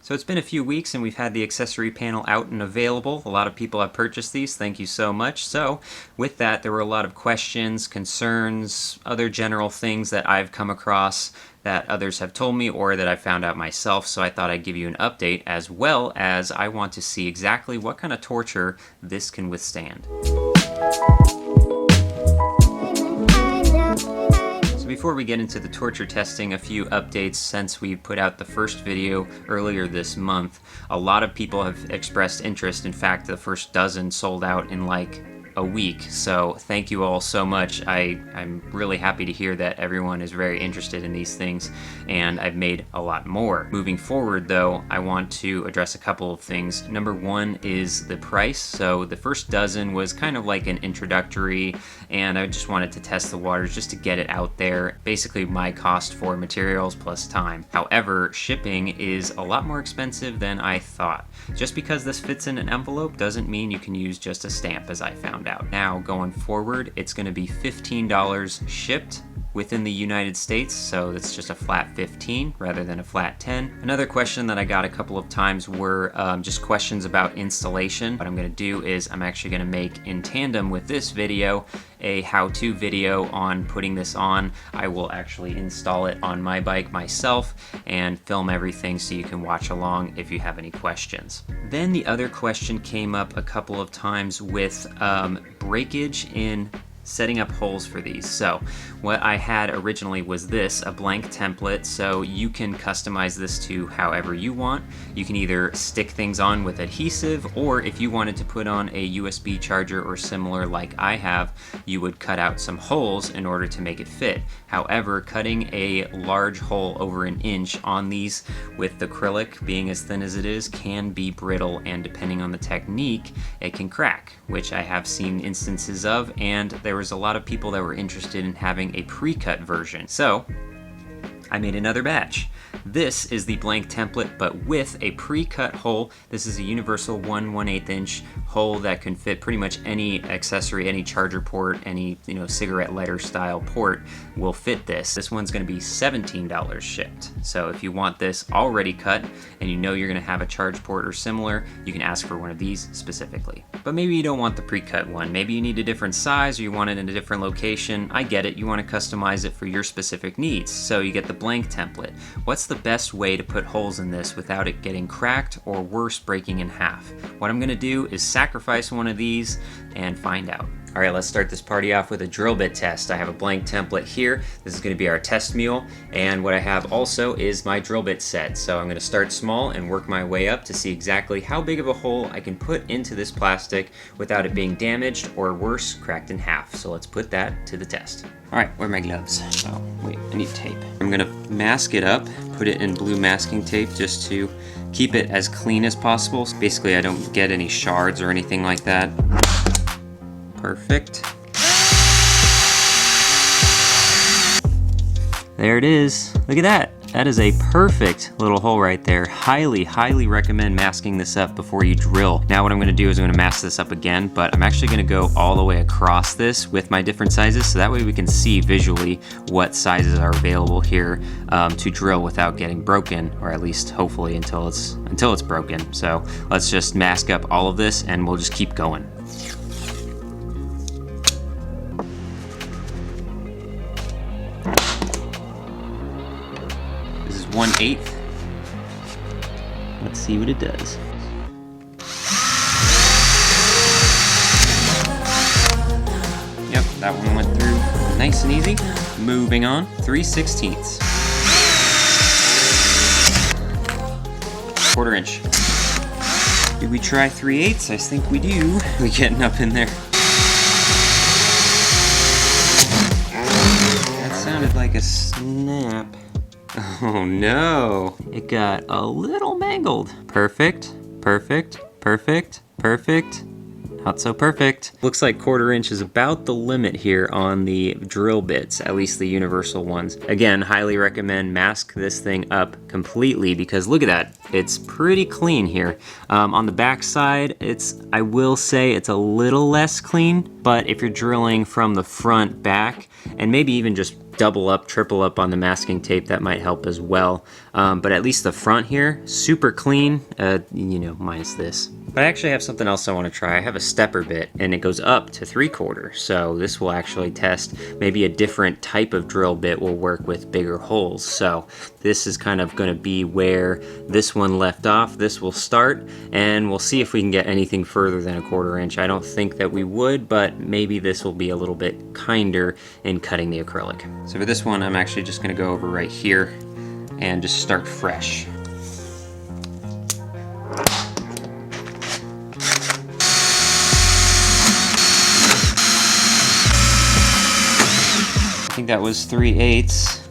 So it's been a few weeks and we've had the accessory panel out and available. A lot of people have purchased these, thank you so much. So with that, there were a lot of questions, concerns, other general things that I've come across that others have told me or that I found out myself. So I thought I'd give you an update, as well as I want to see exactly what kind of torture this can withstand. Before we get into the torture testing, a few updates since we put out the first video earlier this month. A lot of people have expressed interest. In fact, the first dozen sold out in like a week, so thank you all so much. I'm really happy to hear that everyone is very interested in these things, and I've made a lot more. Moving forward though, I want to address a couple of things. Number one is the price. So the first dozen was kind of like an introductory, and I just wanted to test the waters just to get it out there. Basically my cost for materials plus time. However, shipping is a lot more expensive than I thought. Just because this fits in an envelope doesn't mean you can use just a stamp, as I found out. Now going forward, it's going to be $15 shipped within the United States, so that's just a flat 15 rather than a flat 10. Another question that I got a couple of times were just questions about installation. What I'm going to do is I'm actually going to make, in tandem with this video, a how-to video on putting this on. I will actually install it on my bike myself and film everything so you can watch along if you have any questions. Then the other question came up a couple of times with breakage in setting up holes for these. So what I had originally was this, a blank template, so you can customize this to however you want. You can either stick things on with adhesive, or if you wanted to put on a USB charger or similar like I have, you would cut out some holes in order to make it fit. However, cutting a large hole over an inch on these with acrylic being as thin as it is can be brittle, and depending on the technique, it can crack, which I have seen instances of, and there was a lot of people that were interested in having a pre-cut version. So I made another batch. This is the blank template, but with a pre-cut hole. This is a universal 1/1/8 inch hole that can fit pretty much any accessory, any charger port, any cigarette lighter style port will fit this. This one's going to be $17 shipped. So if you want this already cut and you know you're going to have a charge port or similar, you can ask for one of these specifically. But maybe you don't want the pre-cut one. Maybe you need a different size, or you want it in a different location. I get it. You want to customize it for your specific needs. So you get the blank template. What's the best way to put holes in this without it getting cracked or worse, breaking in half? What I'm going to do is sacrifice one of these and find out. All right, let's start this party off with a drill bit test. I have a blank template here. This is going to be our test mule, and what I have also is my drill bit set. So I'm going to start small and work my way up to see exactly how big of a hole I can put into this plastic without it being damaged or worse, cracked in half. So let's put that to the test. All right, where are my gloves? Oh, wait, I need tape. I'm gonna mask it up, put it in blue masking tape just to keep it as clean as possible. So basically, I don't get any shards or anything like that. Perfect. There it is. Look at that. That is a perfect little hole right there. Highly, highly recommend masking this up before you drill. Now what I'm gonna do is I'm gonna mask this up again, but I'm actually gonna go all the way across this with my different sizes, so that way we can see visually what sizes are available here to drill without getting broken, or at least hopefully until it's broken. So let's just mask up all of this and we'll just keep going. This is 1/8. Let's see what it does. Yep, that one went through nice and easy. Moving on, 3/16. 1/4 inch. Do we try 3/8? I think we do. We're getting up in there. That sounded like a snap. Oh no, it got a little mangled. Perfect, perfect, perfect, perfect. Not so perfect. Looks like 1/4 inch is about the limit here on the drill bits, at least the universal ones. Again, highly recommend mask this thing up completely, because look at that. It's pretty clean here. On the back side, I will say it's a little less clean, but if you're drilling from the front back, and maybe even just double up, triple up on the masking tape, that might help as well. But at least the front here, super clean, you know, minus this. But I actually have something else I want to try. I have a stepper bit, and it goes up to 3/4. So this will actually test maybe a different type of drill bit will work with bigger holes. So this is kind of going to be where this one left off. This will start, and we'll see if we can get anything further than 1/4 inch. I don't think that we would, but maybe this will be a little bit kinder in cutting the acrylic. So for this one, I'm actually just going to go over right here and just start fresh. I think that was 3/8.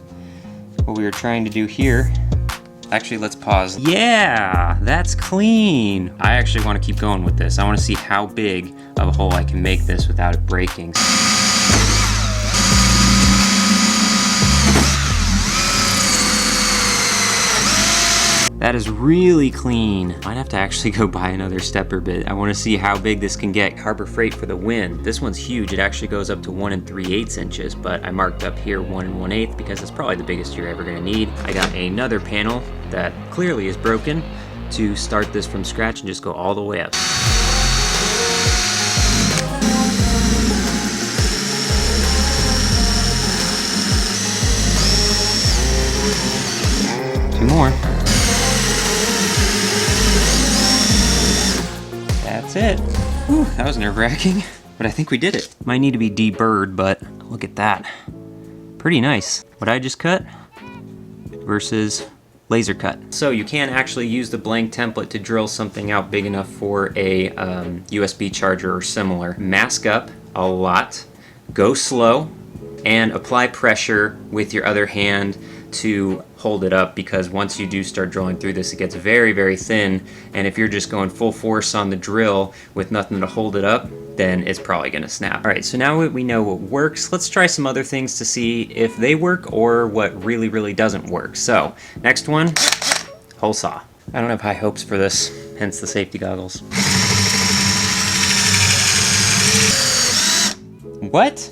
What we were trying to do here. Actually, let's pause. Yeah, that's clean. I actually want to keep going with this. I want to see how big of a hole I can make this without it breaking. That is really clean. Might have to actually go buy another stepper bit. I want to see how big this can get. Harbor Freight for the win. This one's huge. It actually goes up to 1 3/8 inches, but I marked up here 1 1/8 because it's probably the biggest you're ever gonna need. I got another panel that clearly is broken to start this from scratch and just go all the way up. 2 more. That's it. Whew, that was nerve-wracking, but I think we did it. Might need to be deburred, but look at that. Pretty nice. What I just cut versus laser cut. So you can actually use the blank template to drill something out big enough for a USB charger or similar. Mask up a lot, go slow, and apply pressure with your other hand to hold it up, because once you do start drilling through this, it gets very, very thin, and if you're just going full force on the drill with nothing to hold it up, then it's probably gonna snap. All right, so now we know what works. Let's try some other things to see if they work or what really, really doesn't work. So, next one, hole saw. I don't have high hopes for this, hence the safety goggles. What?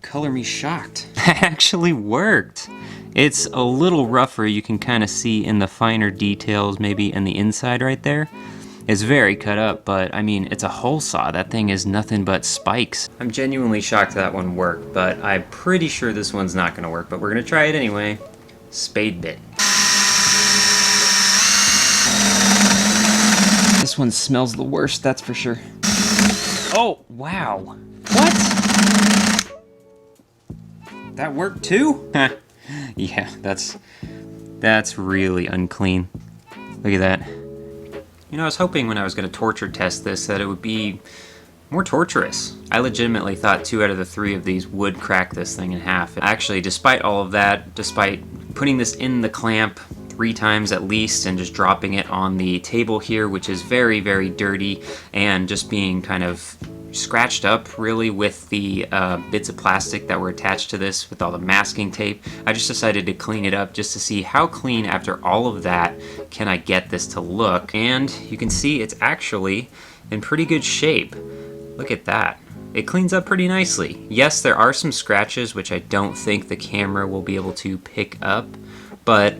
Color me shocked. That actually worked. It's a little rougher. You can kind of see in the finer details, maybe in the inside right there. It's very cut up, but I mean, it's a hole saw. That thing is nothing but spikes. I'm genuinely shocked that one worked, but I'm pretty sure this one's not gonna work, but we're gonna try it anyway. Spade bit. This one smells the worst, that's for sure. Oh, wow. What? That worked too? Yeah, that's really unclean. Look at that. You know, I was hoping when I was gonna torture test this that it would be more torturous. I legitimately thought 2 out of the 3 of these would crack this thing in half. Actually, despite all of that, despite putting this in the clamp 3 times at least and just dropping it on the table here, which is very, very dirty, and just being kind of scratched up really with the bits of plastic that were attached to this with all the masking tape, I just decided to clean it up just to see how clean after all of that can I get this to look. And you can see it's actually in pretty good shape. Look at that. It cleans up pretty nicely. Yes, there are some scratches which I don't think the camera will be able to pick up, but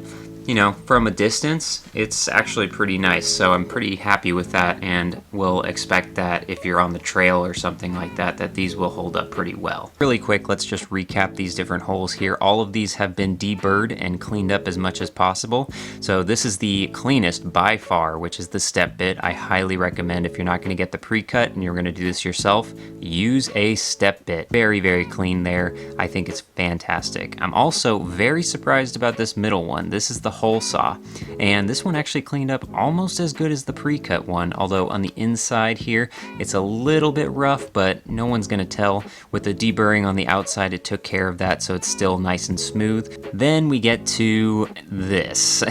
you know, from a distance, it's actually pretty nice. So I'm pretty happy with that, and will expect that if you're on the trail or something like that, that these will hold up pretty well. Really quick, let's just recap these different holes here. All of these have been deburred and cleaned up as much as possible. So this is the cleanest by far, which is the step bit. I highly recommend, if you're not gonna get the pre-cut and you're gonna do this yourself, use a step bit. Very, very clean there. I think it's fantastic. I'm also very surprised about this middle one. This is the hole saw, and this one actually cleaned up almost as good as the pre-cut one, although on the inside here it's a little bit rough, but no one's gonna tell. With the deburring on the outside, it took care of that, so it's still nice and smooth. Then we get to this.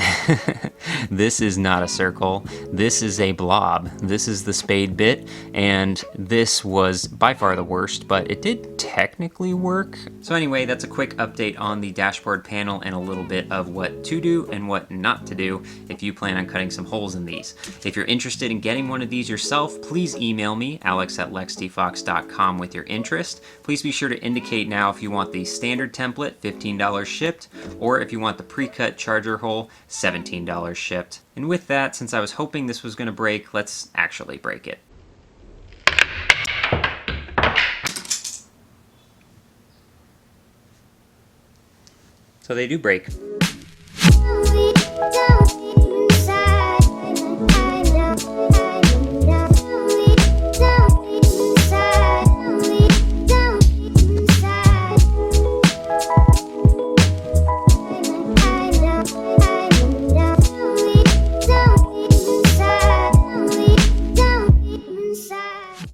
This is not a circle, this is a blob. This is the spade bit, and this was by far the worst, but it did technically work. So anyway, that's a quick update on the dashboard panel and a little bit of what to do do and what not to do if you plan on cutting some holes in these. If you're interested in getting one of these yourself, please email me, alex@lexdfox.com, with your interest. Please be sure to indicate now if you want the standard template, $15 shipped, or if you want the pre-cut charger hole, $17 shipped. And with that, since I was hoping this was going to break, let's actually break it. So they do break.